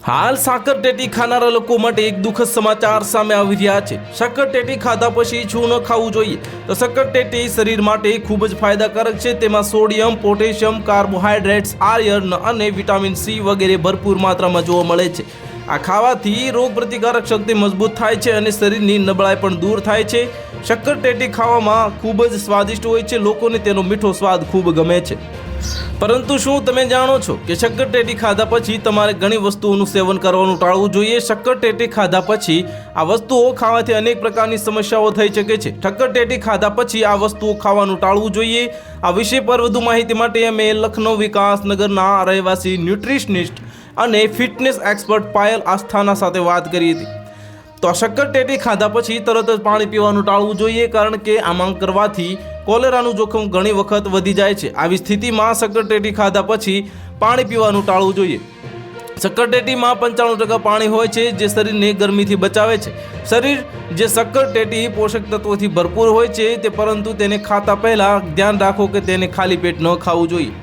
હાલ સાકરટેટી ખાનારા લોકો માટે એક દુઃખદ સમાચાર સામે આવી રહ્યા છે। સાકરટેટી ખાધા પછી શું ન ખાવું જોઈએ? તો સાકરટેટી શરીર માટે ખૂબ જ ફાયદાકારક છે। તેમાં સોડિયમ, પોટેશિયમ, કાર્બોહાઈડ્રેટ્સ, આયર્ન અને વિટામિન સી વગેરે ભરપૂર માત્રામાં જોવા મળે છે। આ ખાવાથી રોગ પ્રતિકારક શક્તિ મજબૂત થાય છે અને શરીરની નબળાઈ પણ દૂર થાય છે। સાકરટેટી ખાવામાં ખૂબ જ સ્વાદિષ્ટ હોય છે। લોકોને તેનો મીઠો સ્વાદ ખૂબ ગમે છે। પરંતુ શું તમે જાણો છો કે સાકરટેટી ખાધા પછી તમારે ઘણી વસ્તુઓનું સેવન કરવાનું ટાળવું જોઈએ? સાકરટેટી ખાધા પછી આ વસ્તુઓ ખાવાથી અનેક પ્રકારની સમસ્યાઓ થઈ શકે છે। સાકરટેટી ખાધા પછી આ વસ્તુઓ ખાવાનું ટાળવું જોઈએ। આ વિષય પર વધુ માહિતી માટે અમે લખનૌ વિકાસનગરના રહેવાસી ન્યુટ્રિશનિસ્ટ અને ફિટનેસ એક્સપર્ટ પાયલ આસ્થાના સાથે વાત કરી હતી। તો સાકરટેટી ખાધા પછી તરત જ પાણી પીવાનું ટાળવું જોઈએ, કારણ કે આમ કરવાથી કોલેરાનું જોખમ ઘણી વખત વધી જાય છે। આવી સ્થિતિમાં સાકરટેટી ખાધા પછી પાણી પીવાનું ટાળવું જોઈએ। સાકરટેટીમાં 95% પાણી હોય છે, જે શરીરને ગરમીથી બચાવે છે। શરીર જે સાકરટેટી પોષક તત્વોથી ભરપૂર હોય છે પરંતુ તેને ખાતા પહેલા ધ્યાન રાખો કે તેને ખાલી પેટ ન ખાવું જોઈએ।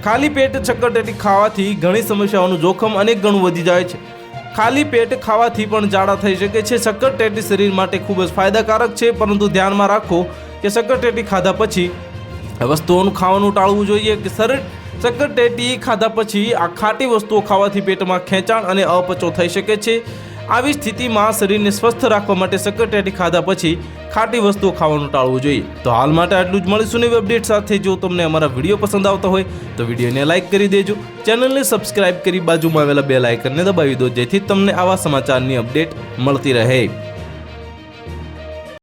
ખાલી પેટ સાકરટેટી ખાવાથી ઘણી સમસ્યાઓનું જોખમ અનેક ગણું વધી જાય છે। ખાલી પેટ ખાવાથી પણ ઝાડા થઈ શકે છે। સાકરટેટી શરીર માટે ખૂબ જ ફાયદાકારક છે, પરંતુ ધ્યાનમાં રાખો કે સાકરટેટી ખાધા પછી વસ્તુઓનું ખાવાનું ટાળવું જોઈએ। કે સાકરટેટી ખાધા પછી આ ખાટી વસ્તુઓ ખાવાથી પેટમાં ખેંચાણ અને અપચો થઈ શકે છે। આવી સ્થિતિમાં શરીરને સ્વસ્થ રાખવા માટે સાકરટેટી ખાધા પછી ખાટી વસ્તુઓ ખાવાનું ટાળવું જોઈએ। તો હાલ માટે આટલું જ। મળીશું નવી અપડેટ સાથે। જો તમને અમારા વિડીયો પસંદ આવતા હોય તો વિડીયોને લાઇક કરી દેજો, ચેનલને સબસ્ક્રાઇબ કરી બાજુમાં આવેલા બેલ આઇકનને દબાવી દો, જેથી તમને આવા સમાચારની અપડેટ મળતી રહે।